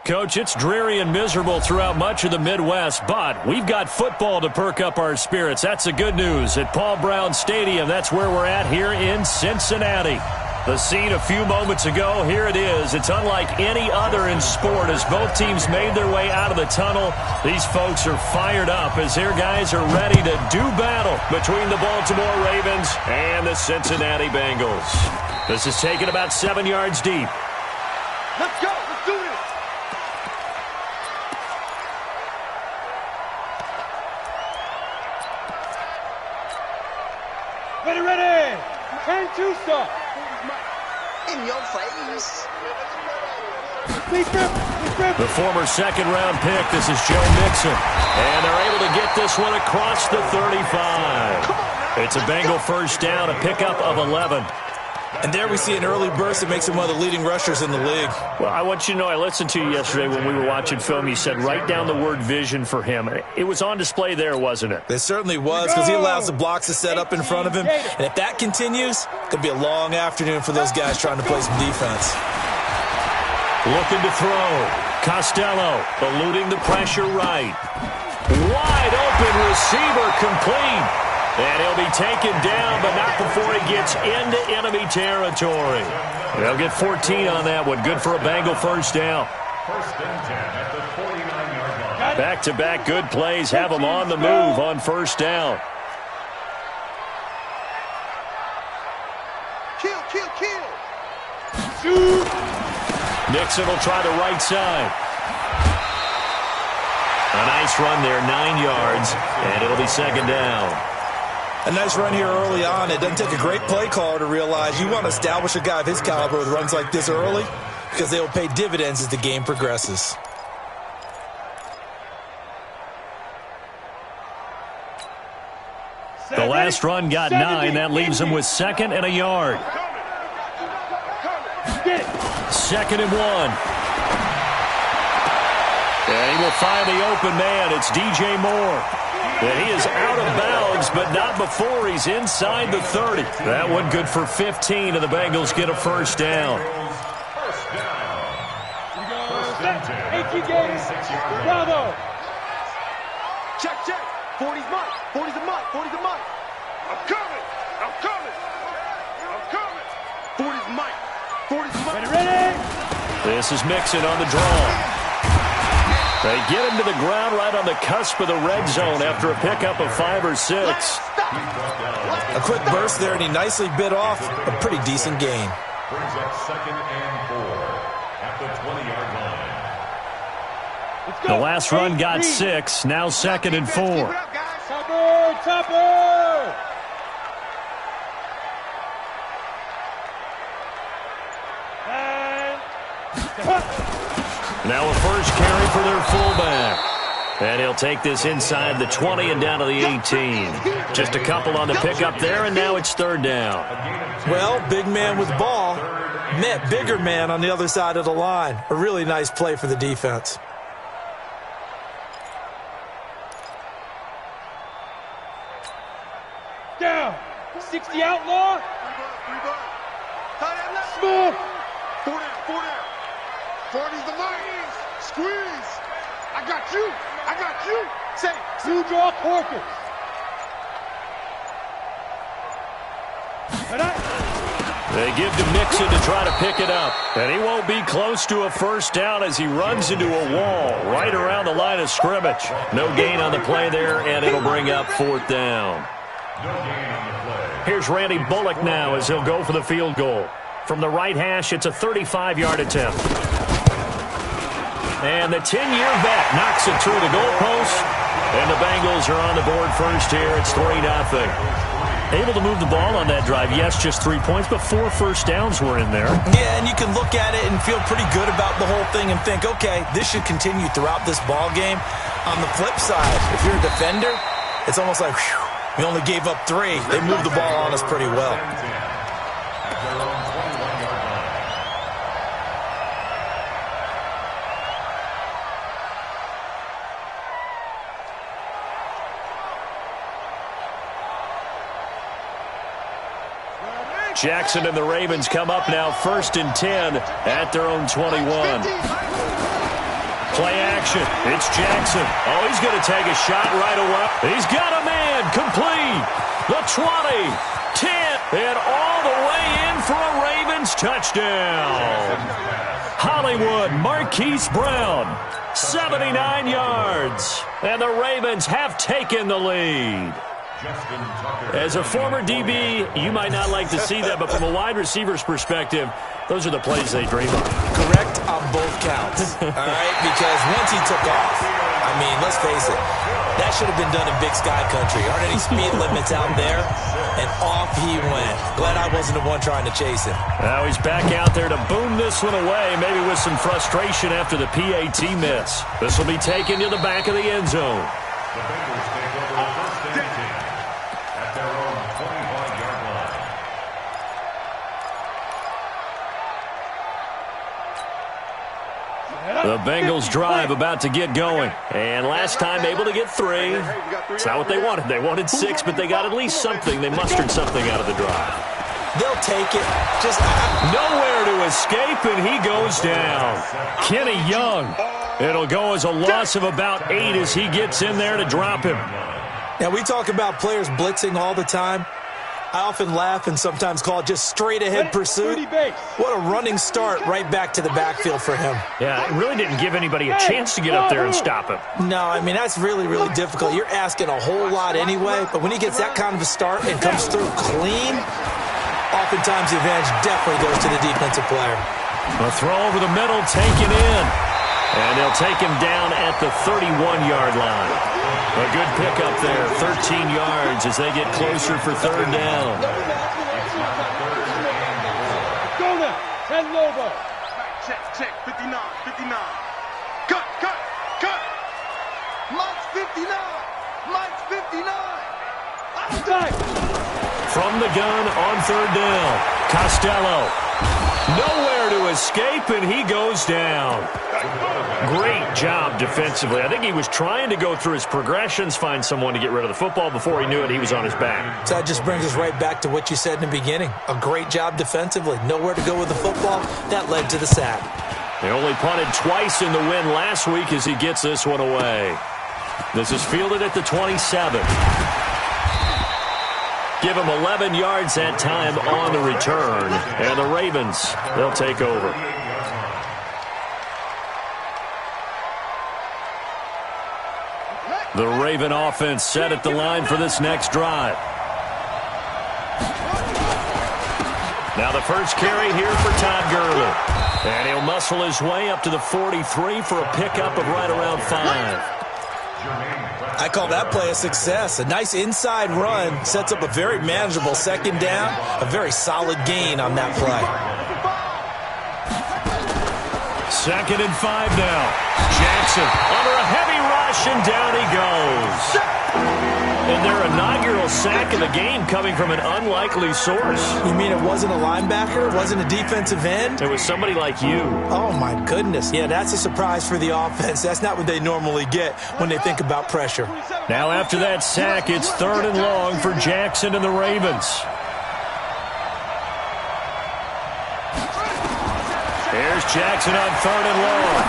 Coach, it's dreary and miserable throughout much of the Midwest, but we've got football to perk up our spirits. That's the good news. At Paul Brown Stadium, that's where we're at here in Cincinnati. The scene a few moments ago, here it is. It's unlike any other in sport as both teams made their way out of the tunnel. These folks are fired up as their guys are ready to do battle between the Baltimore Ravens and the Cincinnati Bengals. This is taken about 7 yards deep. Let's go. Let's do this. Ready, ready. Turn to stop. In your face. The former second-round pick, this is Joe Mixon. And they're able to get this one across the 35. It's a Bengal first down, a pickup of 11. And there we see an early burst that makes him one of the leading rushers in the league. Well, I want you to know, I listened to you yesterday when we were watching film. You said write down the word vision for him. It was on display there, wasn't it? It certainly was, because he allows the blocks to set up in front of him. And if that continues, it could be a long afternoon for those guys trying to play some defense. Looking to throw. Costello eluding the pressure right. Wide open receiver complete. And he'll be taken down, but not before he gets into enemy territory. They'll get 14 on that one. Good for a Bengal first down. First and 10 at the 49-yard line. Back-to-back good plays have them on the move on first down. Kill, kill, kill. Shoot. Nixon will try the right side. A nice run there, 9 yards, and it'll be second down. A nice run here early on. It doesn't take a great play caller to realize you want to establish a guy of his caliber with runs like this early because they will pay dividends as the game progresses. The last run got 9. That leaves him with second and a yard. Second and 1. And he will find the open man. It's DJ Moore. And he is out of bounds, but not before he's inside the 30. That one good for 15, and the Bengals get a first down. First down. First and 10. Bravo. Check, check. 40's mine. 40's a mine. 40's a mine. I'm coming. I'm coming. I'm coming. 40's mine. 40's mine. Ready? This is Mixon on the draw. They get him to the ground right on the cusp of the red zone after a pickup of 5 or 6. A quick burst there, and he nicely bit off a pretty decent gain. Brings up second and 4 at the 20-yard line. The last run got 6, now second and 4. Topper, topper. Now a first carry for their fullback. And he'll take this inside the 20 and down to the 18. Just a couple on the pickup there, and now it's third down. Well, big man with ball met bigger man on the other side of the line. A really nice play for the defense. Down. 60 outlaw. Smooth. 4 down, 4 down. 40's the line. Squeeze. I got you. I got you. Say, two draw Corpus. They give to Mixon to try to pick it up. And he won't be close to a first down as he runs into a wall right around the line of scrimmage. No gain on the play there, and it'll bring up fourth down. No gain on the play. Here's Randy Bullock now as he'll go for the field goal. From the right hash, it's a 35-yard attempt. And the 10-year vet knocks it through the goalpost. And the Bengals are on the board first here. It's 3-0. Able to move the ball on that drive. Yes, just 3 points, but 4 first downs were in there. Yeah, and you can look at it and feel pretty good about the whole thing and think, okay, this should continue throughout this ball game. On the flip side, if you're a defender, it's almost like, whew, we only gave up 3. They moved the ball on us pretty well. Jackson and the Ravens come up now 1st and 10 at their own 21. Play action. It's Jackson. Oh, he's going to take a shot right away. He's got a man. Complete. The 20, 10, and all the way in for a Ravens touchdown. Hollywood Marquise Brown, 79 yards. And the Ravens have taken the lead. As a former DB, you might not like to see that, but from a wide receiver's perspective, those are the plays they dream of. Correct on both counts, all right? Because once he took off, I mean, let's face it, that should have been done in Big Sky Country. Aren't any speed limits out there? And off he went. Glad I wasn't the one trying to chase him. Now he's back out there to boom this one away, maybe with some frustration after the PAT miss. This will be taken to the back of the end zone. The Bengals take over first and 10 at their own 25-yard line. The Bengals drive about to get going. And last time able to get 3. It's not what they wanted. They wanted 6, but they got at least something. They mustered something out of the drive. They'll take it. Just nowhere to escape, and he goes down. Kenny Young. It'll go as a loss of about 8 as he gets in there to drop him. Now, we talk about players blitzing all the time. I often laugh and sometimes call it just straight-ahead pursuit. What a running start right back to the backfield for him. Yeah, it really didn't give anybody a chance to get up there and stop him. No, I mean, that's really, really difficult. You're asking a whole lot anyway, but when he gets that kind of a start and comes through clean, oftentimes the advantage definitely goes to the defensive player. A throw over the middle, taken in. And they'll take him down at the 31-yard line. A good pickup there, 13 yards as they get closer for third down. Go now, 10 Lobo. Check, 59. Cut. Mike's 59. Mike's 59. Outside. From the gun on third down, Costello. Nowhere to escape, and he goes down. Great job defensively. I think he was trying to go through his progressions, find someone to get rid of the football. Before he knew it, he was on his back. So that just brings us right back to what you said in the beginning. A great job defensively. Nowhere to go with the football. That led to the sack. They only punted twice in the win last week as he gets this one away. This is fielded at the 27. Give him 11 yards that time on the return. And the Ravens, they'll take over. The Raven offense set at the line for this next drive. Now the first carry here for Todd Gurley. And he'll muscle his way up to the 43 for a pickup of right around 5. I call that play a success. A nice inside run sets up a very manageable second down. A very solid gain on that play. 2nd and 5 now. Jackson under a heavy rush, and down he goes. And their inaugural sack of the game coming from an unlikely source. You mean it wasn't a linebacker? It wasn't a defensive end? It was somebody like you. Oh, my goodness. Yeah, that's a surprise for the offense. That's not what they normally get when they think about pressure. Now after that sack, it's 3rd and long for Jackson and the Ravens. Here's Jackson on 3rd and long.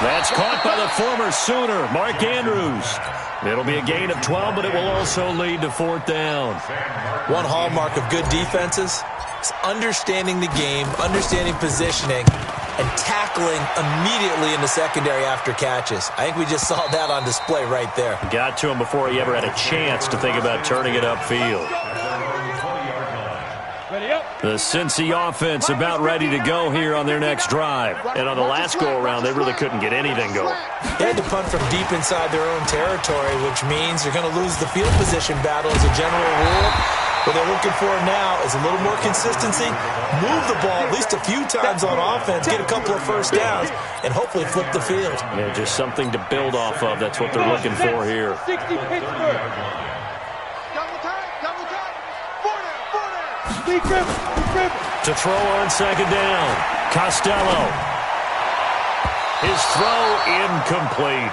That's caught by the former Sooner, Mark Andrews. It'll be a gain of 12, but it will also lead to 4th down. One hallmark of good defenses is understanding the game, understanding positioning, and tackling immediately in the secondary after catches. I think we just saw that on display right there. Got to him before he ever had a chance to think about turning it upfield. The Cincy offense about ready to go here on their next drive. And on the last go-around, they really couldn't get anything going. They had to punt from deep inside their own territory, which means they're going to lose the field position battle as a general rule. What they're looking for now is a little more consistency, move the ball at least a few times on offense, get a couple of first downs, and hopefully flip the field. Yeah, just something to build off of. That's what they're looking for here. 60 Pittsburgh. To throw on 2nd down, Costello. His throw incomplete.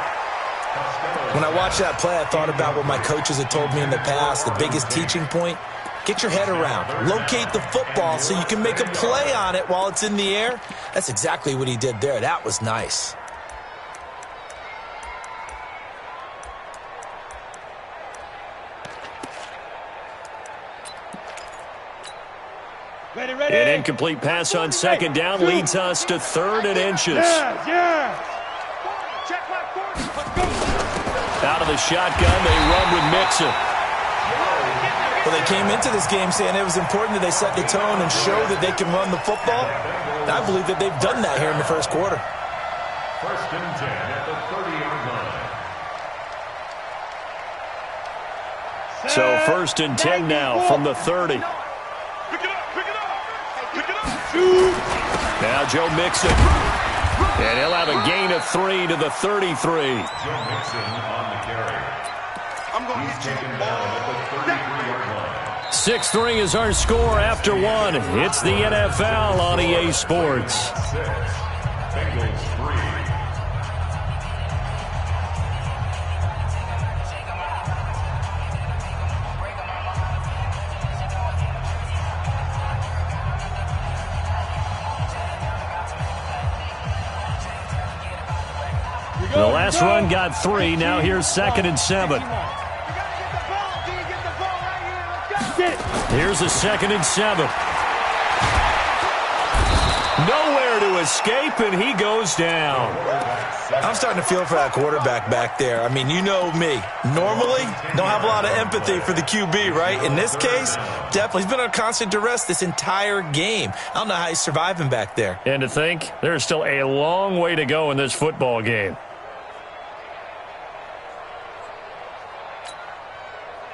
When I watched that play, I thought about what my coaches had told me in the past. The biggest teaching point, get your head around. Locate the football so you can make a play on it while it's in the air. That's exactly what he did there. That was nice. An incomplete pass on second down leads us to 3rd and inches. Out of the shotgun, they run with Mixon. Well, they came into this game saying it was important that they set the tone and show that they can run the football. And I believe that they've done that here in the first quarter. 1st and 10 at the 30-yard line. So 1st and 10 now from the 30. Pick it up, pick it up, pick it up. Now Joe Mixon. And he'll have a gain of 3 to the 33. Joe Mixon on the carry. I'm going to He's hit taken you. down at the 33-yard line. 6-3 is our score after 1. It's the NFL on EA Sports. 6. Bengals 3. The last run got 3. Now here's 2nd and 7. Here's a 2nd and 7. Nowhere to escape, and he goes down. I'm starting to feel for that quarterback back there. I mean, you know me. Normally, don't have a lot of empathy for the QB, right? In this case, definitely. He's been on constant duress this entire game. I don't know how he's surviving back there. And to think, there's still a long way to go in this football game.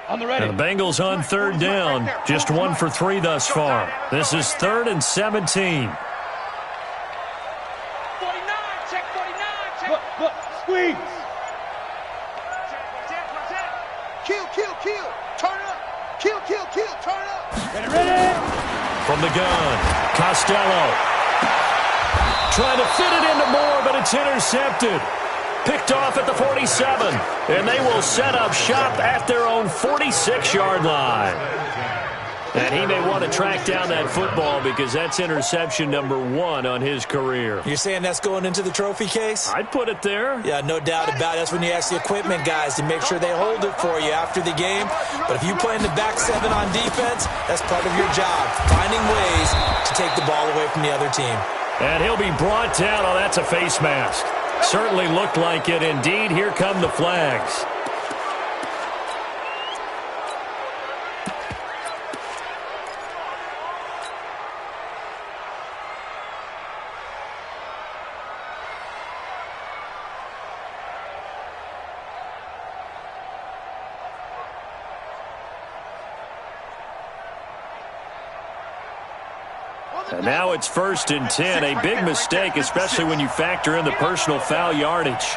On the ready. And the Bengals on 3rd down. Just 1 for 3 thus far. This is 3rd and 17. 49, check 49, check. Look, squeeze. Kill, kill, kill. Turn it up. Kill, kill, kill. Turn it up. Ready. From the gun, Costello. Trying to fit it into Moore, but it's intercepted. Picked off at the 47, and they will set up shop at their own 46-yard line. And he may want to track down that football because that's interception number 1 on his career. You're saying that's going into the trophy case? I'd put it there. Yeah, no doubt about it. That's when you ask the equipment guys to make sure they hold it for you after the game. But if you play in the back 7 on defense, that's part of your job, finding ways to take the ball away from the other team. And he'll be brought down. Oh, that's a face mask. Certainly looked like it. Indeed, here come the flags. And now it's 1st and 10. A big mistake, especially when you factor in the personal foul yardage.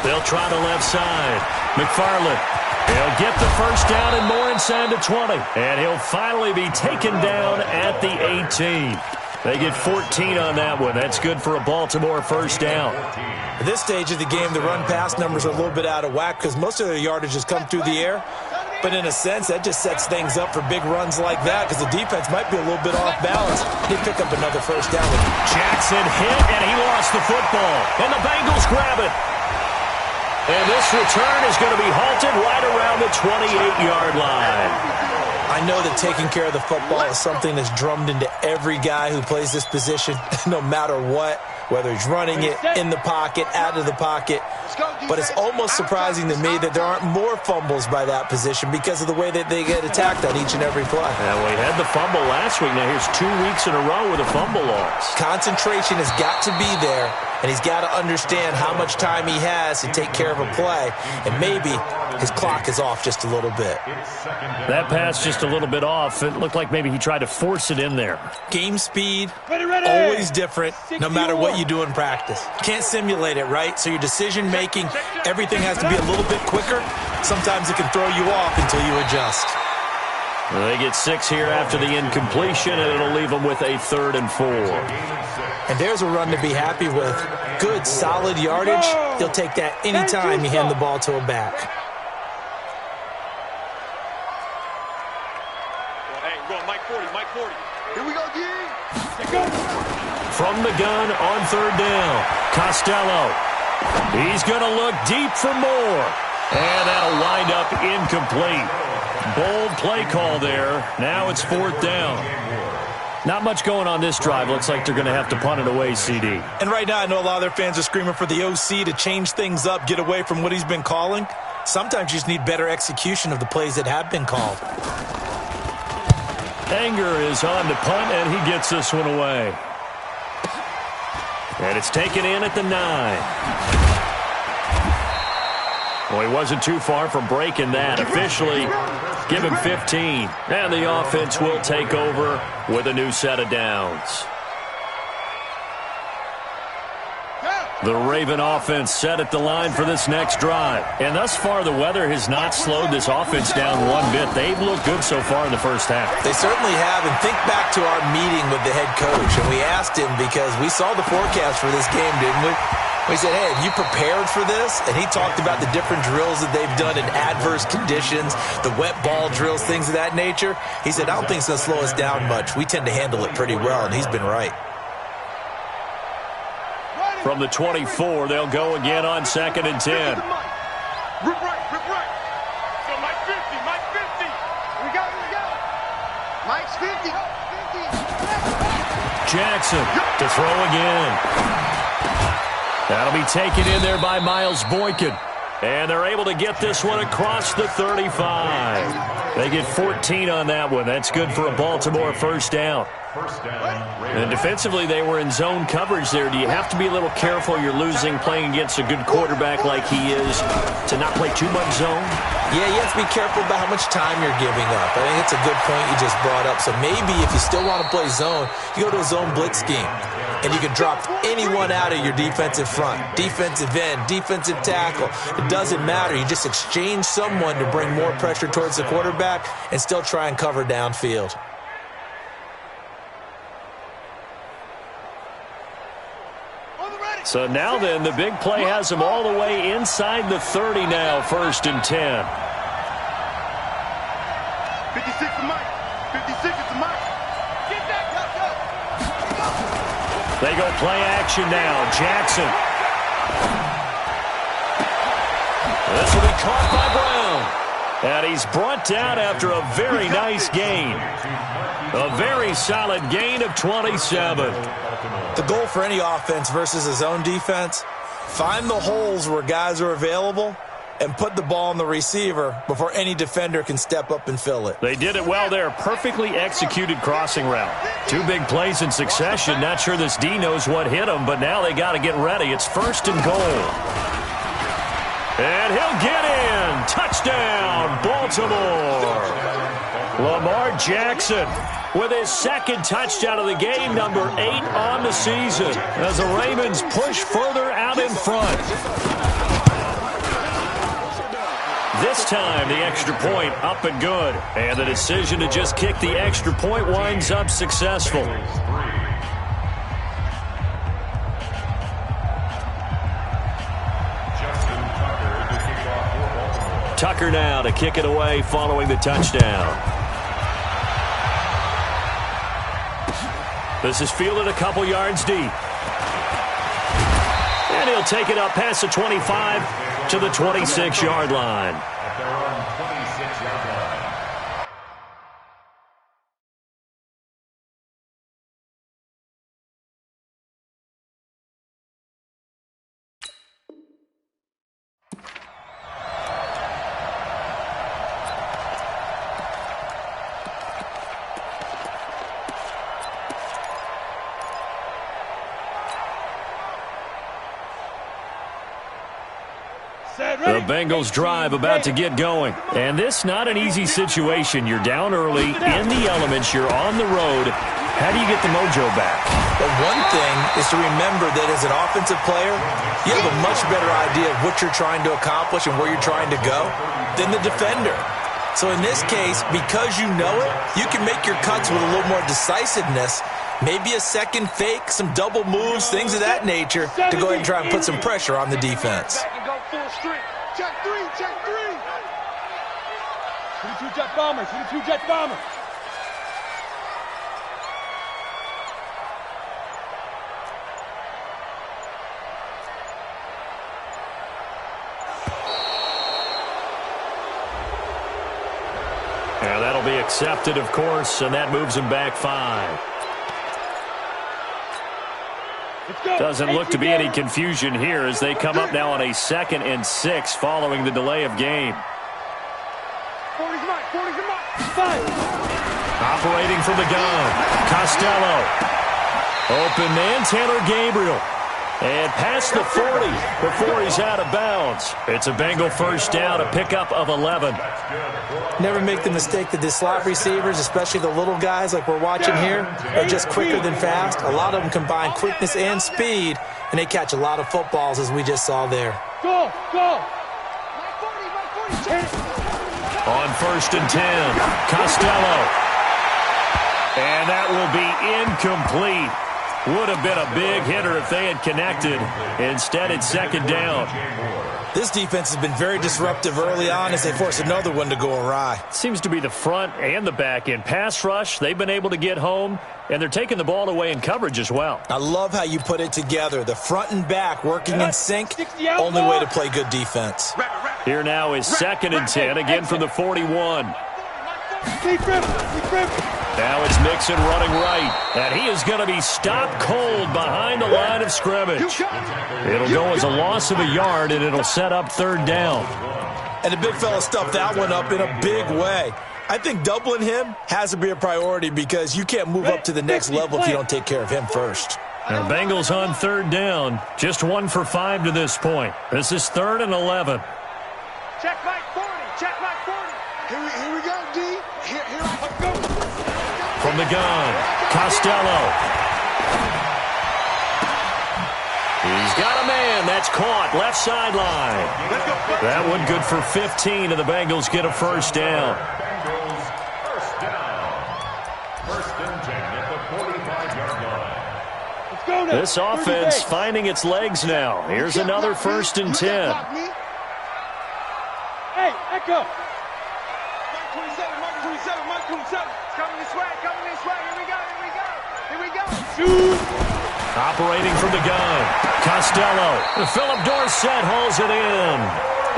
They'll try the left side. McFarland. He'll get the first down and more inside the 20. And he'll finally be taken down at the 18. They get 14 on that one. That's good for a Baltimore first down. At this stage of the game, the run-pass numbers are a little bit out of whack because most of their yardage has come through the air. But in a sense, that just sets things up for big runs like that because the defense might be a little bit off balance. They pick up another first down. Jackson hit, and he lost the football. And the Bengals grab it. And this return is going to be halted right around the 28-yard line. I know that taking care of the football is something that's drummed into every guy who plays this position, no matter what, whether he's running it, in the pocket, out of the pocket. But it's almost surprising to me that there aren't more fumbles by that position because of the way that they get attacked on each and every play. Yeah, well, he had the fumble last week. Now here's 2 weeks in a row with a fumble loss. Concentration has got to be there, and he's got to understand how much time he has to take care of a play, and maybe his clock is off just a little bit. That pass just a little bit off. It looked like maybe he tried to force it in there. Game speed, always different, no matter what you do in practice. Can't simulate it, right? So your decision-making, everything has to be a little bit quicker. Sometimes it can throw you off until you adjust. They get 6 here after the incompletion, and it'll leave them with a 3rd and 4. And there's a run to be happy with. Good, solid yardage. He'll take that anytime you hand the ball to a back. Hey, go Mike 40, Mike 40. Here we go, D. From the gun on 3rd down, Costello. He's going to look deep for more. And that'll wind up incomplete. Bold play call there. Now it's 4th down. Not much going on this drive. Looks like they're going to have to punt it away, CD. And right now I know a lot of their fans are screaming for the OC to change things up, get away from what he's been calling. Sometimes you just need better execution of the plays that have been called. Anger is on to punt, and he gets this one away. And it's taken in at the 9. Well, he wasn't too far from breaking that. Officially, give him 15. And the offense will take over with a new set of downs. The Raven offense set at the line for this next drive. And thus far, the weather has not slowed this offense down one bit. They've looked good so far in the first half. They certainly have. And think back to our meeting with the head coach. And we asked him, because we saw the forecast for this game, didn't we? We said, hey, have you prepared for this? And he talked about the different drills that they've done in adverse conditions, the wet ball drills, things of that nature. He said, I don't think it's going to slow us down much. We tend to handle it pretty well, and he's been right. From the 24, they'll go again on 2nd and 10. Rip right, rip right. So Mike 50, Mike 50. We go. Mike's 50. Jackson to throw again. That'll be taken in there by Miles Boykin. And they're able to get this one across the 35. They get 14 on that one. That's good for a Baltimore first down. And defensively, they were in zone coverage there. Do you have to be a little careful? You're losing playing against a good quarterback like he is to not play too much zone? Yeah, you have to be careful about how much time you're giving up. I think it's a good point you just brought up. So maybe if you still want to play zone, you go to a zone blitz scheme. And you can drop anyone out of your defensive front. Defensive end, defensive tackle. It doesn't matter. You just exchange someone to bring more pressure towards the quarterback and still try and cover downfield. So now then, the big play has him all the way inside the 30 now, 1st and 10. 56 to Mike. 56 to Mike. Get that. Go. They go play action now. Jackson. This will be caught by Brown. And he's brought down after a very nice gain. A very solid gain of 27. The goal for any offense versus a zone defense, find the holes where guys are available and put the ball on the receiver before any defender can step up and fill it. They did it well there. Perfectly executed crossing route. 2 big plays in succession. Not sure this D knows what hit him, but now they got to get ready. It's 1st and goal. And he'll get in. Touchdown, Baltimore. Lamar Jackson with his 2nd touchdown of the game, number 8 on the season, as the Ravens push further out in front. This time, the extra point up and good. And the decision to just kick the extra point winds up successful. Tucker now to kick it away following the touchdown. This is fielded a couple yards deep. And he'll take it up past the 25 to the 26-yard line. The Bengals drive about to get going. And this not an easy situation. You're down early, in the elements, you're on the road. How do you get the mojo back? Well, one thing is to remember that as an offensive player, you have a much better idea of what you're trying to accomplish and where you're trying to go than the defender. So in this case, because you know it, you can make your cuts with a little more decisiveness. Maybe a second fake, some double moves, things of that nature to go ahead and try and put some pressure on the defense. Check 3, check 3. 22 jet bombers, 22 jet bombers. Accepted, of course, and that moves him back 5. Doesn't look to be any confusion here as they come up now on a 2nd and 6 following the delay of game. Operating from the gun, Costello. Open man, Taylor Gabriel. And past the 40 before he's out of bounds. It's a Bengal first down, a pickup of 11. Never make the mistake that the slot receivers, especially the little guys like we're watching here, are just quicker than fast. A lot of them combine quickness and speed, and they catch a lot of footballs as we just saw there. Go, go. On 1st and 10, Costello. And that will be incomplete. Would have been a big hitter if they had connected. Instead, it's 2nd down. This defense has been very disruptive early on as they force another one to go awry. Seems to be the front and the back end. Pass rush, they've been able to get home, and they're taking the ball away in coverage as well. I love how you put it together. The front and back working in sync, only way to play good defense. Here now is 2nd and 10, again from the 41. Now it's Mixon running right, and he is going to be stopped cold behind the line of scrimmage. It'll go as a loss of a yard, and it'll set up 3rd down. And the big fella stuffed that one up in a big way. I think doubling him has to be a priority because you can't move up to the next level if you don't take care of him first. And Bengals on 3rd down, just 1 for 5 to this point. This is 3rd and 11. Check Mike 40, check Mike 40. Here we go, D. Here I go. From the gun, Costello. He's got a man. That's caught. Left sideline. That one good for 15, and the Bengals get a first down. This offense finding its legs now. Here's another 1st and 10. Hey, Echo. Mike 27, Mike 27, Mike 27. It's coming this way, Here we go, here we go. Here we go. Shoot. Operating from the gun, Costello. Philip Dorsett hauls it in.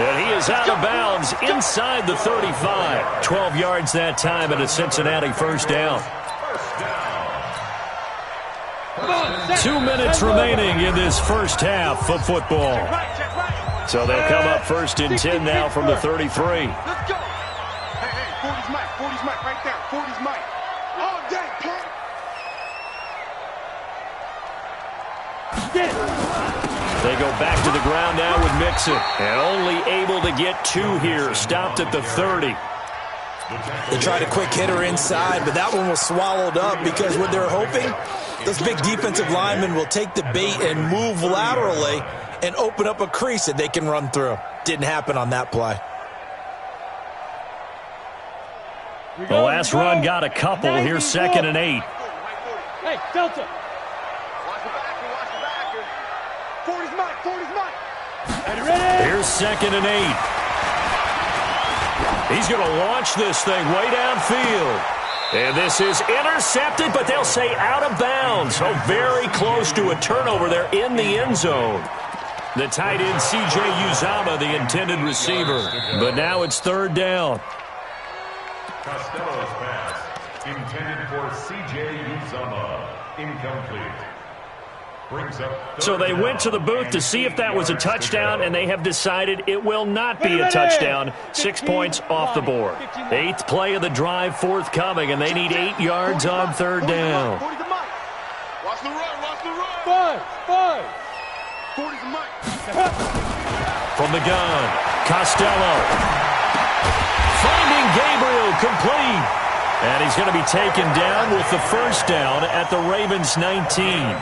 And he is out of bounds inside the 35. 12 yards that time, and a Cincinnati first down. 2 minutes remaining in this first half of football. So they'll come up 1st and 10 now from the 33. Let's go. Hey, 40's Mike, right there. 40's Mike. All day, punk. They go back to the ground now with Mixon. And only able to get 2 here. Stopped at the 30. They tried a quick hitter inside, but that one was swallowed up because what they're hoping, those big defensive linemen will take the bait and move laterally and open up a crease that they can run through. Didn't happen on that play. The last run got a couple. Here's 2nd and 8. Hey, Delta. Watch the back. 40's Mike. Ready? Here's 2nd and 8. He's going to launch this thing way downfield. And this is intercepted, but they'll say out of bounds. So very close to a turnover there in the end zone. The tight end, C.J. Uzomah, the intended receiver. But now it's 3rd down. Costello's pass, intended for C.J. Uzomah, incomplete. So they went to the booth to see if that was a touchdown, and they have decided it will not be a touchdown. 6 points off the board. 8th play of the drive forthcoming, and they need 8 yards on 3rd down. Watch the run. 5. 40's the Mike. From the gun, Costello. Finding Gabriel complete. And he's going to be taken down with the first down at the Ravens' 19.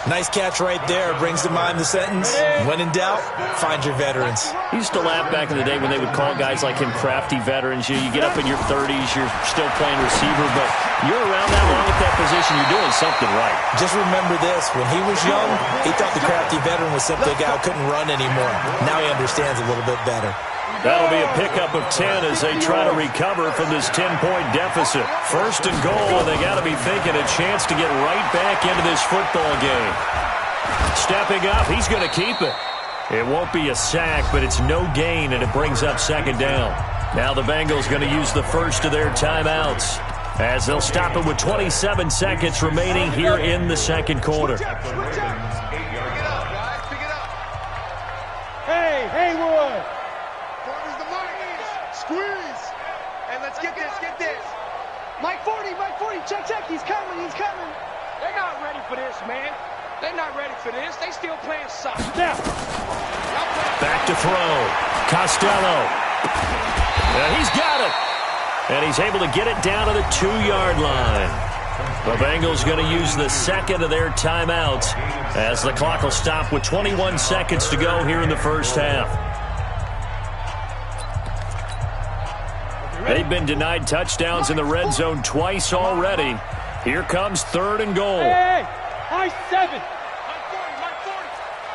Nice catch right there. Brings to mind the sentence, when in doubt, find your veterans. I used to laugh back in the day when they would call guys like him crafty veterans. You get up in your 30s, you're still playing receiver, but you're around that long at that position, you're doing something right. Just remember this. When he was young, he thought the crafty veteran was simply a guy who couldn't run anymore. Now he understands a little bit better. That'll be a pickup of 10 as they try to recover from this 10-point deficit. 1st and goal, and they got to be thinking a chance to get right back into this football game. Stepping up, he's going to keep it. It won't be a sack, but it's no gain, and it brings up 2nd down. Now the Bengals going to use the first of their timeouts as they'll stop it with 27 seconds remaining here in the second quarter. Hey, Haywood! corner's the money. Squeeze. Hey, let's get this. Mike 40, check, he's coming. They're not ready for this, man. They're not ready for this. They still playing soccer. Now. Back to throw. Costello. And he's got it. And he's able to get it down to the 2-yard line. The Bengals going to use the second of their timeouts as the clock will stop with 21 seconds to go here in the first half. They've been denied touchdowns in the red zone twice already. Here comes 3rd and goal. Hey, high 7. Mike 40.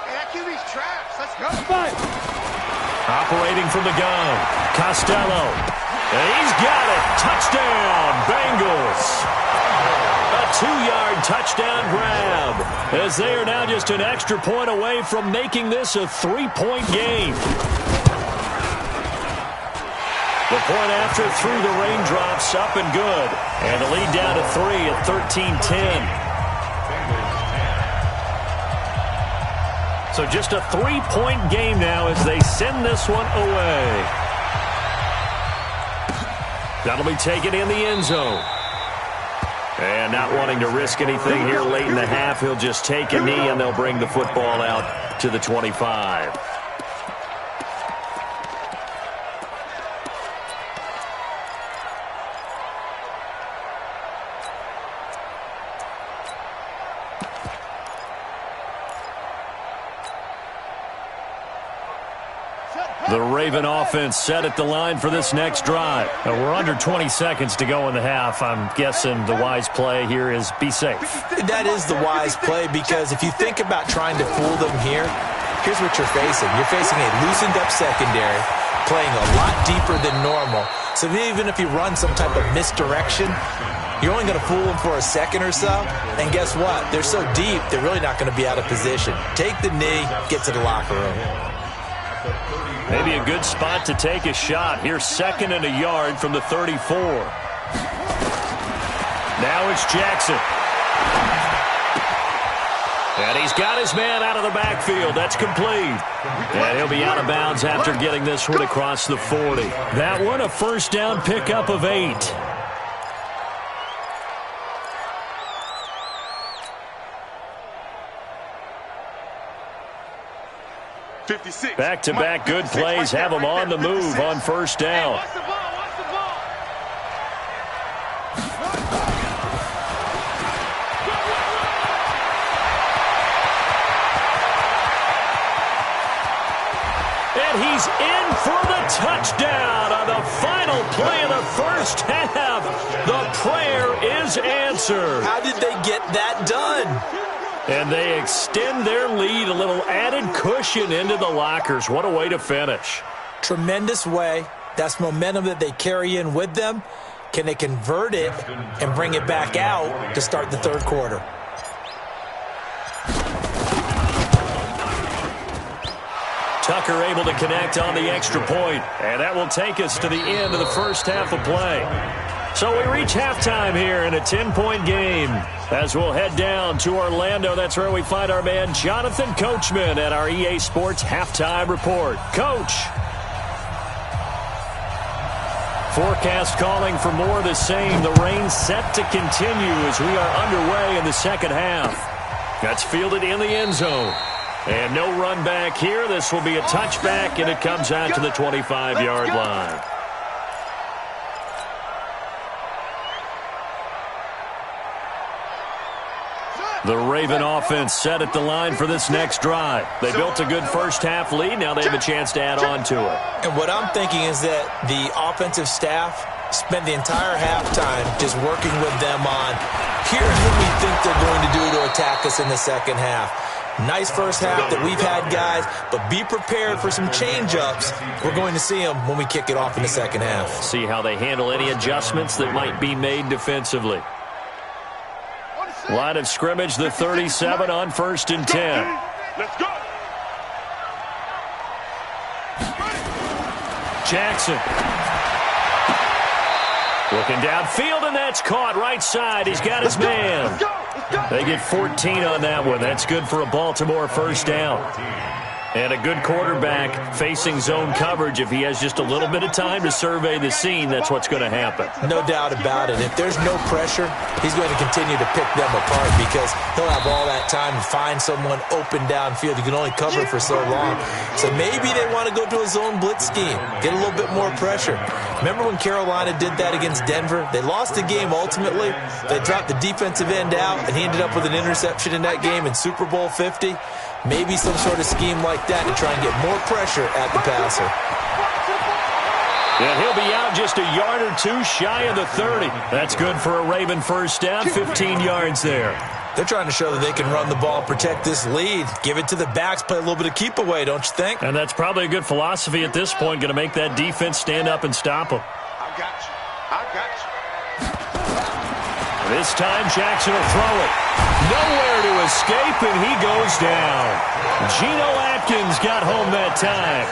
Hey, that QB's trash. Let's go. 5. Operating from the gun, Costello. And he's got it. Touchdown, Bengals. A 2-yard touchdown grab as they are now just an extra point away from making this a 3-point game. The point after through the raindrops, up and good. And the lead down to 3 at 13-10. So just a 3-point game now as they send this one away. That'll be taken in the end zone. And not wanting to risk anything here late in the half, he'll just take a knee and they'll bring the football out to the 25. The Raven offense set at the line for this next drive. We're under 20 seconds to go in the half. I'm guessing the wise play here is be safe. That is the wise play because if you think about trying to fool them here, here's what you're facing. You're facing a loosened up secondary, playing a lot deeper than normal. So even if you run some type of misdirection, you're only going to fool them for a second or so. And guess what? They're so deep, they're really not going to be out of position. Take the knee, get to the locker room. Maybe a good spot to take a shot. Here's 2nd and a yard from the 34. Now it's Jackson. And he's got his man out of the backfield. That's complete. And he'll be out of bounds after getting this one across the 40. That one a first down pickup of 8. 56. Back-to-back good plays have them on the move on first down. Watch the ball. And he's in for the touchdown on the final play of the first half. The prayer is answered. How did they get that done? And they extend their lead, a little added cushion into the lockers. What a way to finish. Tremendous way. That's momentum that they carry in with them. Can they convert it and bring it back out to start the third quarter? Tucker able to connect on the extra point. And that will take us to the end of the first half of play. So we reach halftime here in a 10-point game. As we'll head down to Orlando, that's where we find our man Jonathan Coachman at our EA Sports Halftime Report. Coach. Forecast calling for more of the same. The rain set to continue as we are underway in the second half. That's fielded in the end zone. And no run back here. This will be a touchback, and it comes out to the 25-yard line. The Raven offense set at the line for this next drive. They built a good first-half lead. Now they have a chance to add on to it. And what I'm thinking is that the offensive staff spent the entire halftime just working with them on, here's what we think they're going to do to attack us in the second half. Nice first half that we've had, guys, but be prepared for some change-ups. We're going to see them when we kick it off in the second half. See how they handle any adjustments that might be made defensively. Line of scrimmage, the 37 on 1st and 10. Let's go. Jackson. Looking downfield, and that's caught right side. He's got his man. They get 14 on that one. That's good for a Baltimore first down. And a good quarterback facing zone coverage. If he has just a little bit of time to survey the scene, that's what's going to happen. No doubt about it. If there's no pressure, he's going to continue to pick them apart because he'll have all that time to find someone open downfield. You can only cover for so long. So maybe they want to go to a zone blitz scheme, get a little bit more pressure. Remember when Carolina did that against Denver? They lost the game ultimately. They dropped the defensive end out, and he ended up with an interception in that game in Super Bowl 50. Maybe some sort of scheme like that to try and get more pressure at the passer. And he'll be out just a yard or two shy of the 30. That's good for a Raven first down, 15 yards there. They're trying to show that they can run the ball, protect this lead, give it to the backs, play a little bit of keep away, don't you think? And that's probably a good philosophy at this point, going to make that defense stand up and stop them. I got you. I got you. This time Jackson will throw it. Nowhere to escape, and he goes down. Geno Atkins got home that time.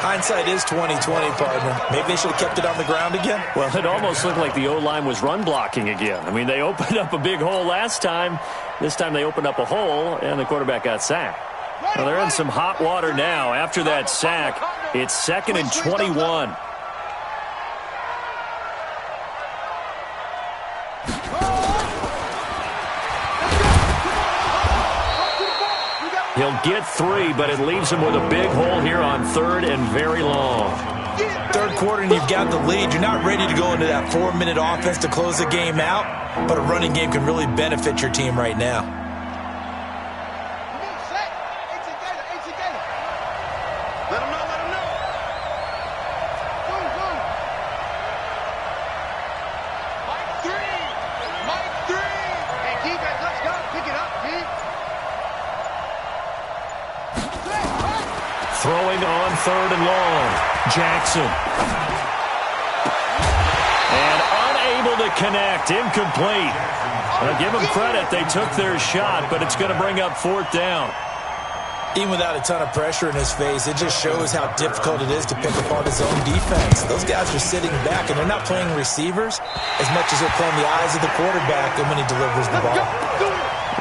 Hindsight is 20/20, partner. Maybe they should have kept it on the ground again. Well, it almost looked like the O-line was run blocking again. I mean, they opened up a big hole last time. This time they opened up a hole, and the quarterback got sacked. Well, they're in some hot water now. After that sack, it's 2nd and 21. He'll get 3, but it leaves him with a big hole here on 3rd and very long. Third quarter, and you've got the lead. You're not ready to go into that 4-minute offense to close the game out, but a running game can really benefit your team right now. Let him know, let him know. Mike 3. Hey, defense, let's go. Pick it up, kid. Throwing on 3rd and long. Jackson. And unable to connect. Incomplete. Well, give them credit. They took their shot, but it's going to bring up 4th down. Even without a ton of pressure in his face, it just shows how difficult it is to pick apart his own defense. Those guys are sitting back, and they're not playing receivers as much as they're playing the eyes of the quarterback and when he delivers the ball.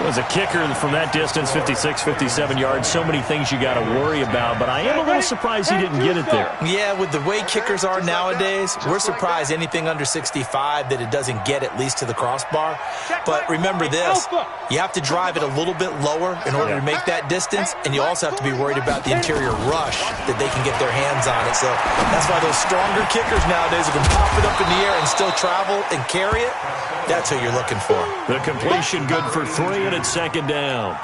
As a kicker from that distance, 56, 57 yards, so many things you got to worry about, but I am a little surprised he didn't get it there. Yeah, with the way kickers are nowadays, we're surprised anything under 65 that it doesn't get at least to the crossbar. But remember this, you have to drive it a little bit lower in order to make that distance, and you also have to be worried about the interior rush that they can get their hands on it. So that's why those stronger kickers nowadays who can pop it up in the air and still travel and carry it, that's who you're looking for. The completion good for 3, and it's 2nd down.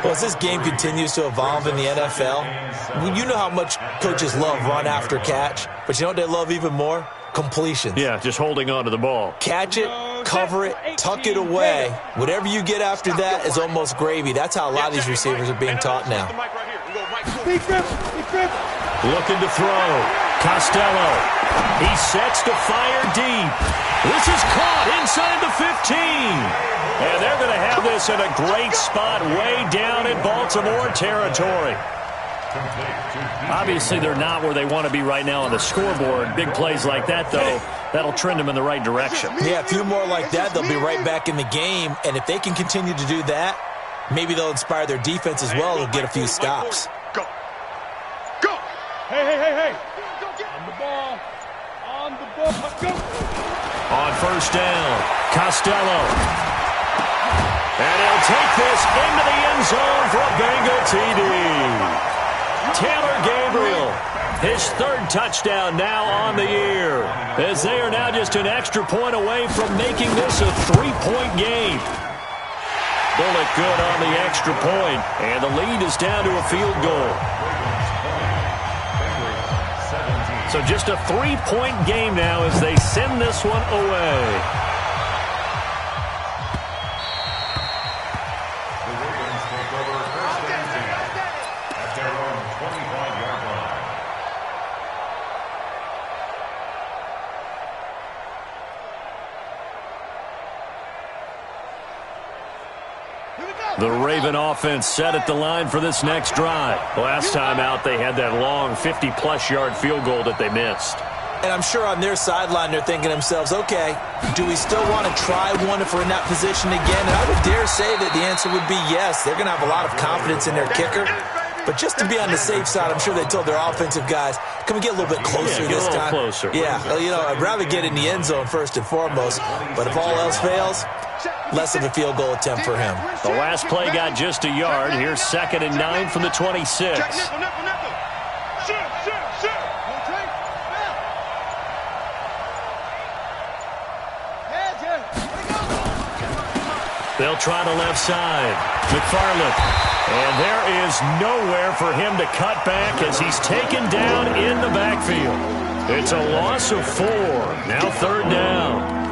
Well, as this game continues to evolve in the NFL, you know how much coaches love run after catch, but you know what they love even more? Completions. Yeah, just holding on to the ball. Catch it, cover it, tuck it away. Whatever you get after that is almost gravy. That's how a lot of these receivers are being taught now. Looking to throw. Costello. He sets to fire deep. This is caught inside the 15. And they're going to have this in a great spot way down in Baltimore territory. Obviously, they're not where they want to be right now on the scoreboard. Big plays like that, though, that'll trend them in the right direction. Yeah, a few more like that, they'll be right back in the game. And if they can continue to do that, maybe they'll inspire their defense as well and get a few stops. Go. Go. Hey. On the ball. Go. On first down, Costello. And he'll take this into the end zone for a Bengal TD. Taylor Gabriel, his 3rd touchdown now on the year, as they are now just an extra point away from making this a 3-point game. Bullock good on the extra point, and the lead is down to a field goal. So just a 3-point game now as they send this one away. The Ravens take over first and 10 at their own 25-yard line. The Raven offense set at the line for this next drive. Last time out, they had that long 50-plus yard field goal that they missed. And I'm sure on their sideline they're thinking to themselves, okay, do we still want to try one if we're in that position again? And I would dare say that the answer would be yes. They're going to have a lot of confidence in their kicker. But just to be on the safe side, I'm sure they told their offensive guys, can we get a little bit closer this time? Closer. Yeah, you know, I'd rather get in the end zone first and foremost. But if all else fails, less of a field goal attempt for him. The last play got just a yard. Here's 2nd and 9 from the 26. They'll try the left side. McFarland. And there is nowhere for him to cut back as he's taken down in the backfield. It's a loss of 4. Now 3rd down.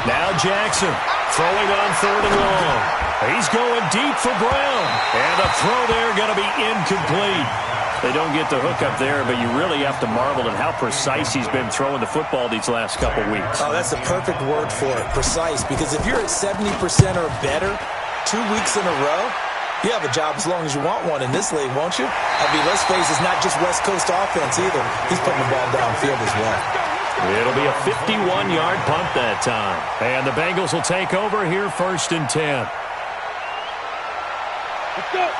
Now Jackson throwing on 3rd and long. He's going deep for Brown. And the throw there going to be incomplete. They don't get the hook up there, but you really have to marvel at how precise he's been throwing the football these last couple weeks. Oh, that's the perfect word for it, precise. Because if you're at 70% or better 2 weeks in a row, you have a job as long as you want one in this league, won't you? I mean, let's face it, it's not just West Coast offense either. He's putting the ball downfield as well. It'll be a 51-yard punt that time. And the Bengals will take over here 1st and 10.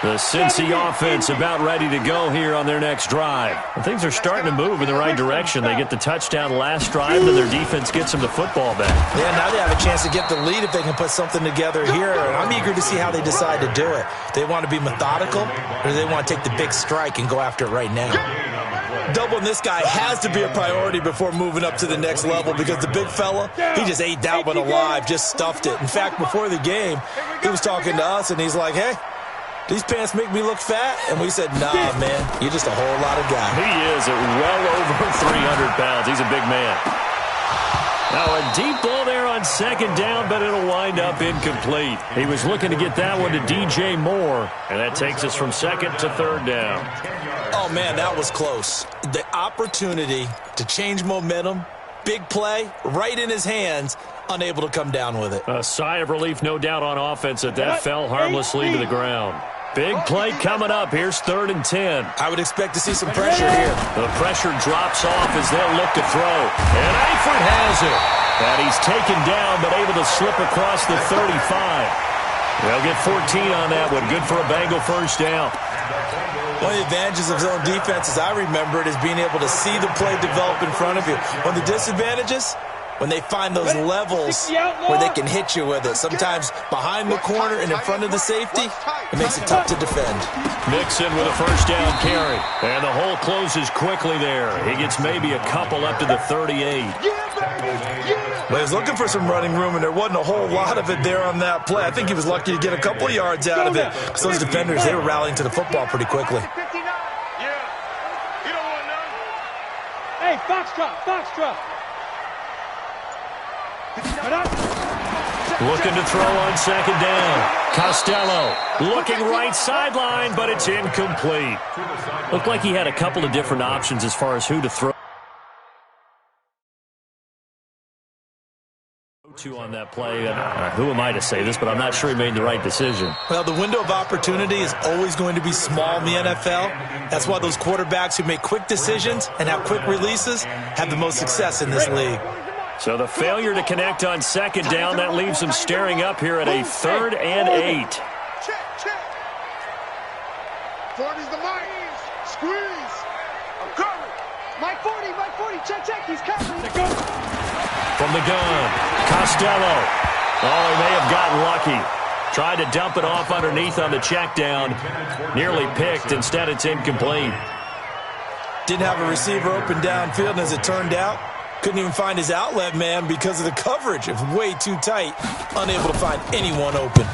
The Cincy offense about ready to go here on their next drive. And things are starting to move in the right direction. They get the touchdown last drive, and their defense gets them the football back. Yeah, now they have a chance to get the lead if they can put something together here. And I'm eager to see how they decide to do it. They want to be methodical, or do they want to take the big strike and go after it right now? Doubling this guy has to be a priority before moving up to the next level because the big fella, he just ate that one alive, just stuffed it. In fact, before the game, he was talking to us, and he's like, hey, these pants make me look fat? And we said, nah, man, you're just a whole lot of guy. He is at well over 300 pounds. He's a big man. Now a deep ball there on 2nd down, but it'll wind up incomplete. He was looking to get that one to DJ Moore, and that takes us from 2nd to 3rd down. Oh, man, that was close. The opportunity to change momentum, big play, right in his hands, unable to come down with it. A sigh of relief, no doubt, on offense that fell harmlessly to the ground. Big play coming up. Here's 3rd and 10. I would expect to see some pressure here. The pressure drops off as they'll look to throw. And Eifert has it. And he's taken down, but able to slip across the 35. They'll get 14 on that one. Good for a Bengal 1st down. One of the advantages of zone defense, as I remember it, is being able to see the play develop in front of you. One of the disadvantages, when they find those levels where they can hit you with it. Sometimes behind the corner and in front of the safety, it makes it tough to defend. Mixon with a 1st down carry. And the hole closes quickly there. He gets maybe a couple up to the 38. Well, he was looking for some running room, and there wasn't a whole lot of it there on that play. I think he was lucky to get a couple of yards out of it because those defenders, they were rallying to the football pretty quickly. Hey, Foxtrot. Looking to throw on 2nd down. Costello looking right sideline, but it's incomplete. Looked like he had a couple of different options as far as who to throw to on that play. Who am I to say this, but I'm not sure he made the right decision. Well, the window of opportunity is always going to be small in the NFL. That's why those quarterbacks who make quick decisions and have quick releases have the most success in this league. So the failure to connect on 2nd down, that leaves him staring up here at a 3rd and 8. Check. 40's the mic. Squeeze. I'm coming. Mike 40, check, he's coming. From the gun, Costello. Oh, he may have gotten lucky. Tried to dump it off underneath on the check down. Nearly picked. Instead, it's incomplete. Didn't have a receiver open downfield, and as it turned out, couldn't even find his outlet man because of the coverage. It's way too tight. Unable to find anyone open.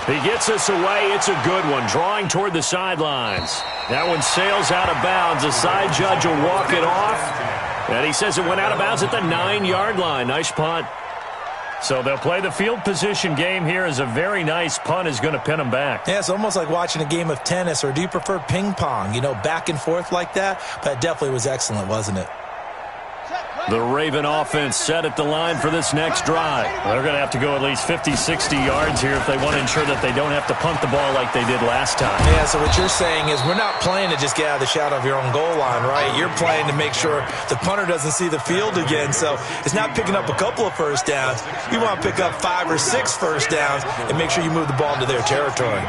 He gets us away. It's a good one. Drawing toward the sidelines. That one sails out of bounds. The side judge will walk it off. And he says it went out of bounds at the 9-yard line. Nice punt. So they'll play the field position game here as a very nice punt is going to pin them back. Yeah, it's almost like watching a game of tennis, or do you prefer ping pong? You know, back and forth like that? But it definitely was excellent, wasn't it? The Raven offense set at the line for this next drive. They're going to have to go at least 50, 60 yards here if they want to ensure that they don't have to punt the ball like they did last time. Yeah, so what you're saying is we're not playing to just get out of the shadow of your own goal line, right? You're playing to make sure the punter doesn't see the field again. So it's not picking up a couple of first downs. You want to pick up 5 or 6 first downs and make sure you move the ball into their territory.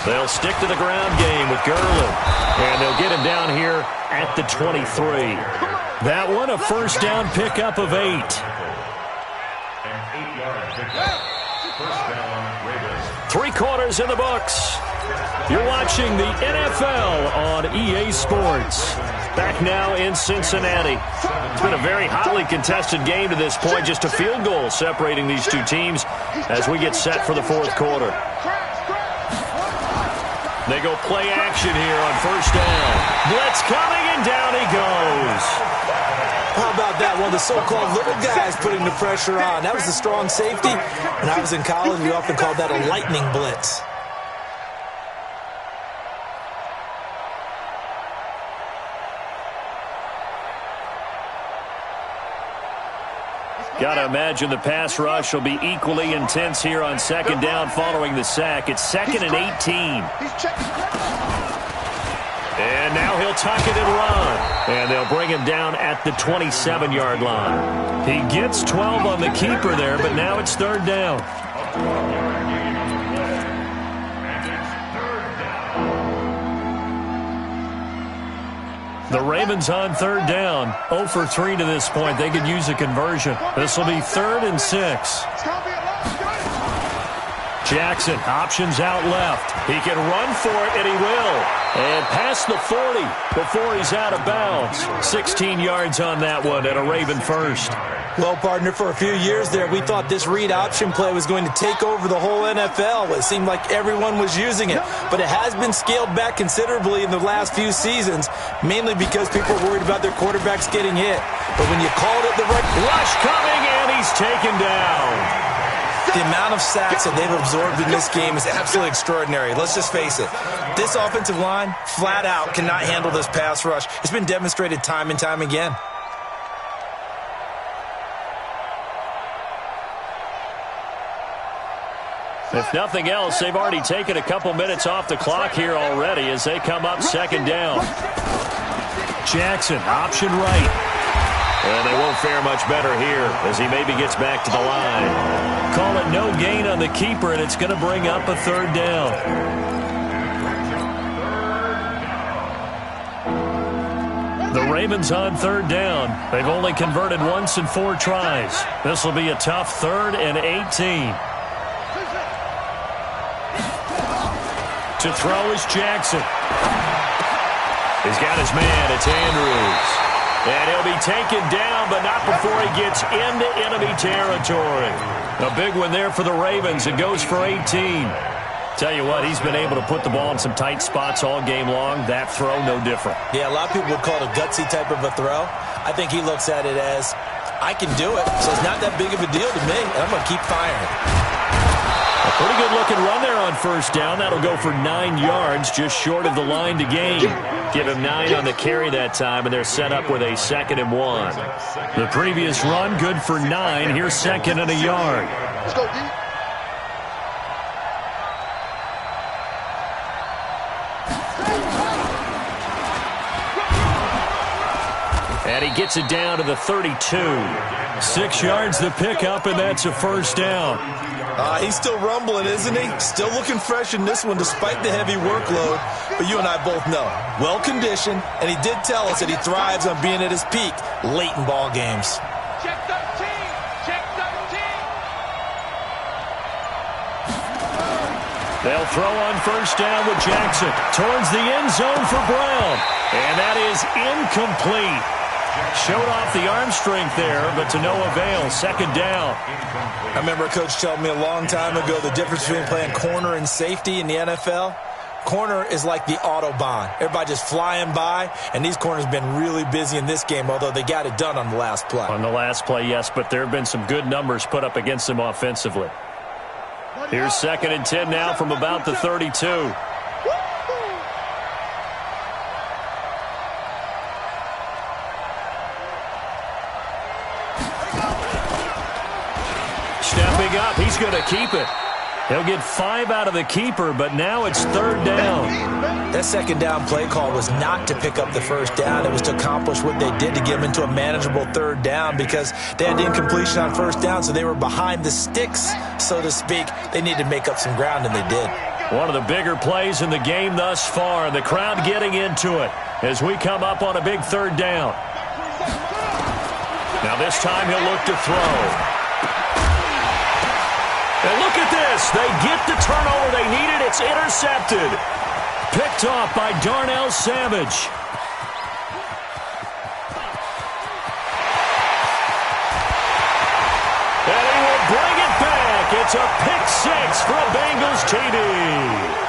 They'll stick to the ground game with Gurley. And they'll get him down here at the 23. That one, a first down pickup of 8. An 8-yard pickup. First down, Ravens. 3 quarters in the books. You're watching the NFL on EA Sports. Back now in Cincinnati. It's been a very hotly contested game to this point. Just a field goal separating these two teams as we get set for the fourth quarter. They go play action here on first down. Blitz coming, and down he goes. How about that? One of the so-called little guys putting the pressure on. That was the strong safety. When I was in college, we often called that a lightning blitz. Got to imagine the pass rush will be equally intense here on second down following the sack. It's 2nd and 18. And now he'll tuck it and run. And they'll bring him down at the 27-yard line. He gets 12 on the keeper there, but now it's third down. The Ravens on third down. 0 for 3 to this point. They could use a conversion. This will be 3rd and 6. Jackson, options out left. He can run for it, and he will. And past the 40 before he's out of bounds. 16 yards on that one and a Raven first. Well, partner, for a few years there, we thought this read option play was going to take over the whole NFL. It seemed like everyone was using it. But it has been scaled back considerably in the last few seasons, mainly because people are worried about their quarterbacks getting hit. But when you called it the right... Rush coming, and he's taken down. The amount of sacks that they've absorbed in this game is absolutely extraordinary. Let's just face it. This offensive line, flat out, cannot handle this pass rush. It's been demonstrated time and time again. If nothing else, they've already taken a couple minutes off the clock here already as they come up second down. Jackson, option right. And they won't fare much better here as he maybe gets back to the line. Call it no gain on the keeper, and it's going to bring up a third down. The Ravens on third down. They've only converted once in 4 tries. This will be a tough 3rd and 18. To throw is Jackson. He's got his man. It's Andrews. And he'll be taken down, but not before he gets into enemy territory. A big one there for the Ravens. It goes for 18. Tell you what, he's been able to put the ball in some tight spots all game long. That throw, no different. Yeah, a lot of people would call it a gutsy type of a throw. I think he looks at it as, I can do it, so it's not that big of a deal to me, and I'm going to keep firing. A pretty good-looking run there on first down. That'll go for 9 yards, just short of the line to gain. Give him 9 on the carry that time, and they're set up with a 2nd and 1. The previous run, good for 9. Here's 2nd and a yard. Let's go, D. And he gets it down to the 32. 6 yards the pickup, and that's a first down. He's still rumbling, isn't he? Still looking fresh in this one despite the heavy workload. But you and I both know, well-conditioned, and he did tell us that he thrives on being at his peak late in ball games. Check 13. Check 13. They'll throw on first down with Jackson towards the end zone for Brown. And that is incomplete. Showed off the arm strength there, but to no avail. Second down. I remember a coach telling me a long time ago the difference between playing corner and safety in the NFL. corner is like the Autobahn. Everybody just flying by, and these corners have been really busy in this game, although they got it done on the last play. On the last play, yes, but there have been some good numbers put up against them offensively. Here's 2nd and 10 now from about the 32. Stepping up, he's going to keep it. He'll get 5 out of the keeper, but now it's 3rd down. That 2nd down play call was not to pick up the 1st down. It was to accomplish what they did to get them into a manageable 3rd down because they had incompletion on 1st down, so they were behind the sticks, so to speak. They needed to make up some ground, and they did. One of the bigger plays in the game thus far. The crowd getting into it as we come up on a big 3rd down. Now this time he'll look to throw. And look at this. They get the turnover they needed. It's intercepted. Picked off by Darnell Savage. And he will bring it back. It's a pick 6 for a Bengals TD.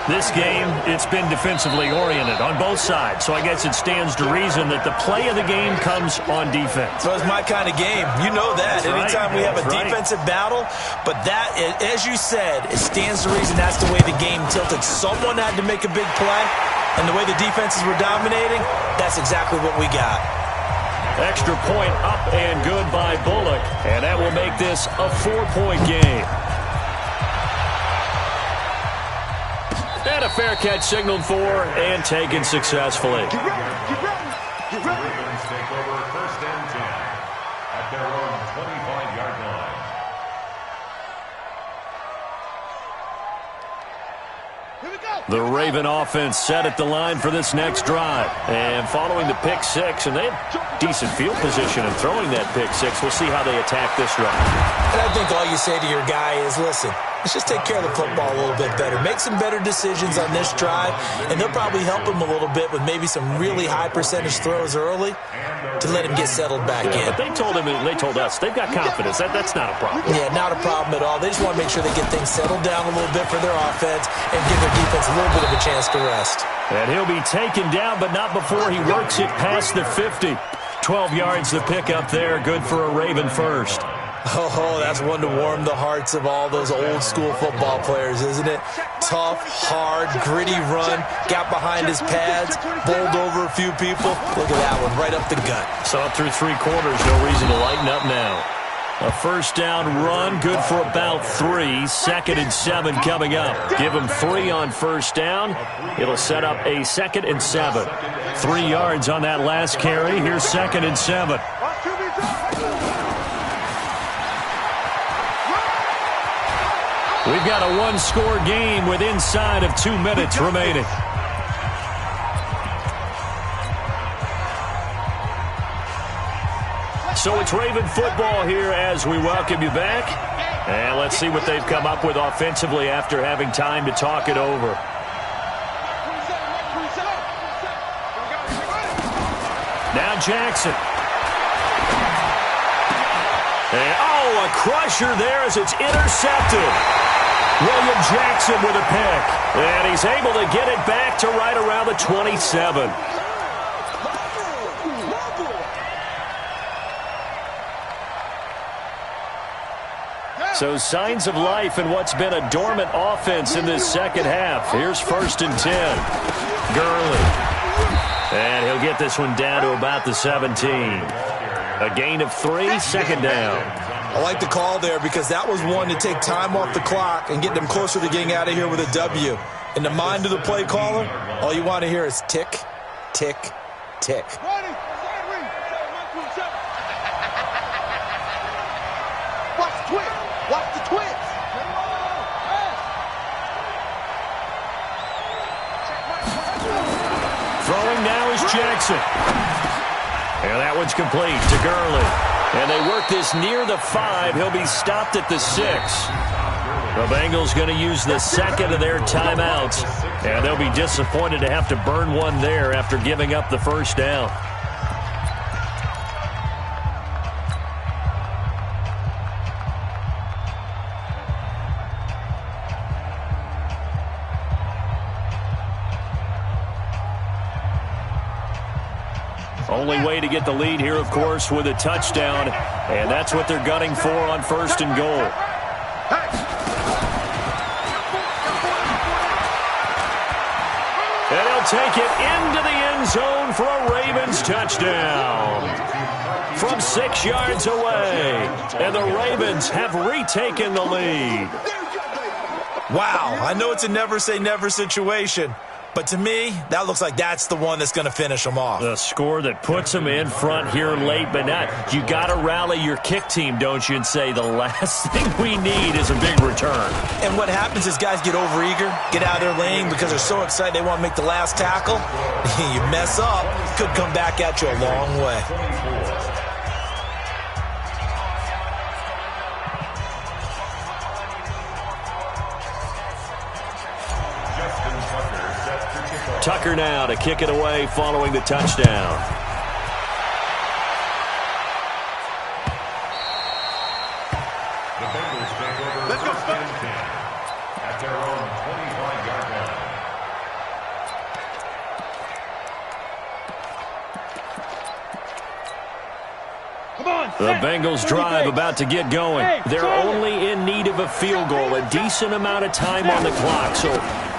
This game, it's been defensively oriented on both sides, so I guess it stands to reason that the play of the game comes on defense. So it's my kind of game. You know that. That's anytime right. we have a That's defensive battle, but that, as you said, it stands to reason that's the way the game tilted. Someone had to make a big play, and the way the defenses were dominating, that's exactly what we got. Extra point up and good by Bullock, and that will make this a 4-point game. And a fair catch signaled for and taken successfully. Ravens take over 1st and 10 at their own 25-yard line. The Raven offense set at the line for this next drive. And following the pick 6, and they have decent field position in throwing that pick 6. We'll see how they attack this drive. And I think all you say to your guy is, listen, let's just take care of the football a little bit better. Make some better decisions on this drive, and they'll probably help him a little bit with maybe some really high percentage throws early to let him get settled back in. But they told us they've got confidence. That's not a problem. Yeah, not a problem at all. They just want to make sure they get things settled down a little bit for their offense and give their defense a little bit of a chance to rest. And he'll be taken down, but not before he works it past the 50. 12 yards the pick up there. Good for a Raven first. Oh, that's one to warm the hearts of all those old school football players, isn't it? Tough, hard, gritty run, got behind his pads, bowled over a few people. Look at that one, right up the gut. So up through 3 quarters, no reason to lighten up now. A 1st down run, good for about 3. 2nd and 7 coming up. Give him 3 on 1st down. It'll set up a 2nd and 7. 3 yards on that last carry. Here's 2nd and 7. We've got a 1-score game with inside of 2 minutes remaining. So it's Raven football here as we welcome you back. And let's see what they've come up with offensively after having time to talk it over. Now Jackson. And, a crusher there as it's intercepted. William Jackson with a pick. And he's able to get it back to right around the 27. So signs of life in what's been a dormant offense in this second half. Here's 1st and 10. Gurley. And he'll get this one down to about the 17. A gain of 3, 2nd down. I like the call there because that was one to take time off the clock and get them closer to getting out of here with a W. In the mind of the play caller, all you want to hear is tick, tick, tick. Watch the twins. Watch the twins. Throwing now is Jackson. And that one's complete to Gurley. And they work this near the 5. He'll be stopped at the 6. The Bengals going to use the 2nd of their timeouts. And they'll be disappointed to have to burn one there after giving up the 1st down. Only way to get the lead here, of course, with a touchdown, and that's what they're gunning for on 1st and goal. And he'll take it into the end zone for a Ravens touchdown from 6 yards away. And the Ravens have retaken the lead. Wow, I know it's a never-say-never situation, but to me, that looks like that's the one that's going to finish them off. The score that puts them in front here late, but not. You got to rally your kick team, don't you, and say the last thing we need is a big return. And what happens is guys get overeager, get out of their lane because they're so excited they want to make the last tackle. You mess up, could come back at you a long way. Tucker now to kick it away following the touchdown. The Bengals take over. Let's go, first and 10 at their own 25-yard line. Come on, the Bengals drive about to get going. They're only in need of a field goal, a decent amount of time on the clock. So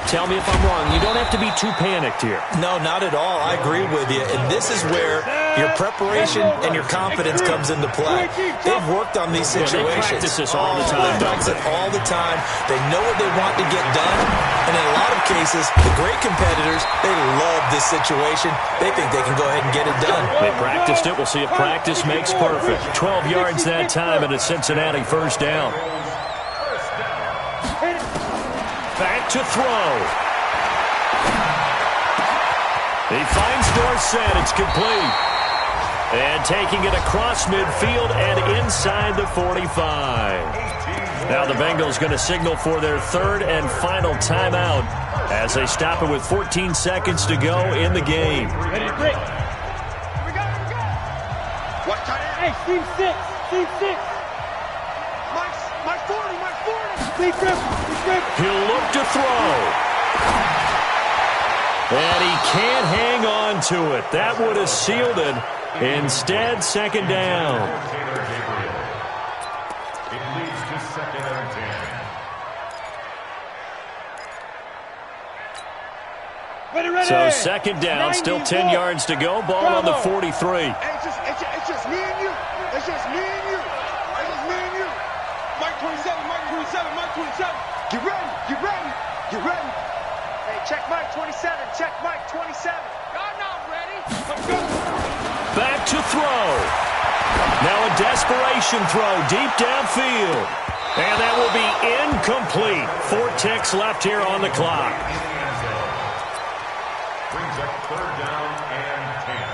tell me if I'm wrong. You don't have to be too panicked here. No, not at all. I agree with you. And this is where your preparation and your confidence comes into play. They've worked on these situations. They practice this all the time. They practice it all the time. They know what they want to get done. And in a lot of cases, the great competitors, they love this situation. They think they can go ahead and get it done. They practiced it. We'll see if practice makes perfect. 12 yards that time and a Cincinnati first down. Back to throw. He finds Dorsett. It's complete. And taking it across midfield and inside the 45. Now the Bengals going to signal for their 3rd and final timeout as they stop it with 14 seconds to go in the game. Ready to break. Here we go. Watch tight end. Hey, Steve 6. Steve 6. Mike 40. Steve grip. He'll look to throw. And he can't hang on to it. That would have sealed it. Instead, 2nd down. It leads to 2nd and 10. Ready. So 2nd down, still 10 yards to go. Ball on the 43. Hey, it's just me and you. It's just me and you. It's just me and you. Mike 27. Get ready. Hey, check Mike 27. Check Mike 27. Y'all not ready. Let's go. Back to throw. Now a desperation throw deep downfield. And that will be incomplete. 4 ticks left here on the clock. Brings up 3rd down and 10.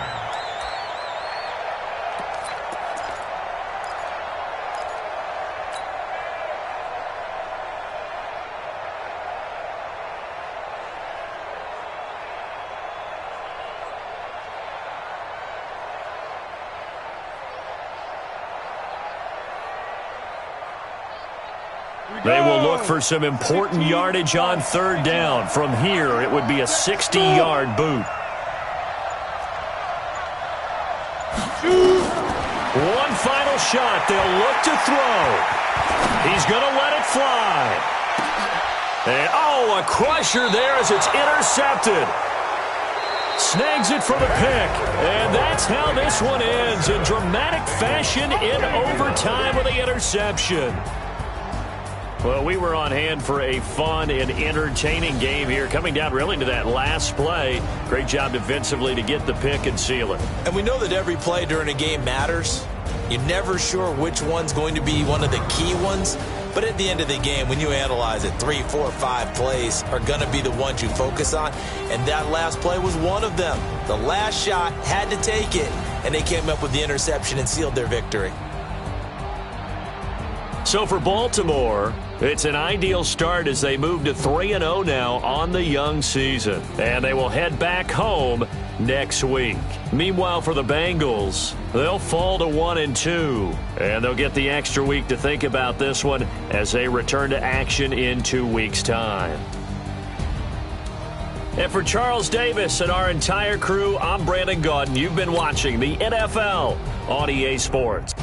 They will look for some important yardage on 3rd down. From here, it would be a 60-yard boot. One final shot. They'll look to throw. He's going to let it fly. And, a crusher there as it's intercepted. Snags it for the pick. And that's how this one ends in dramatic fashion in overtime with the interception. Well, we were on hand for a fun and entertaining game here, coming down really to that last play. Great job defensively to get the pick and seal it. And we know that every play during a game matters. You're never sure which one's going to be one of the key ones. But at the end of the game, when you analyze it, 3, 4, 5 plays are going to be the ones you focus on. And that last play was one of them. The last shot had to take it, and they came up with the interception and sealed their victory. So for Baltimore, it's an ideal start as they move to 3-0 now on the young season. And they will head back home next week. Meanwhile, for the Bengals, they'll fall to 1-2. And they'll get the extra week to think about this one as they return to action in 2 weeks' time. And for Charles Davis and our entire crew, I'm Brandon Gaudin. You've been watching the NFL on EA Sports.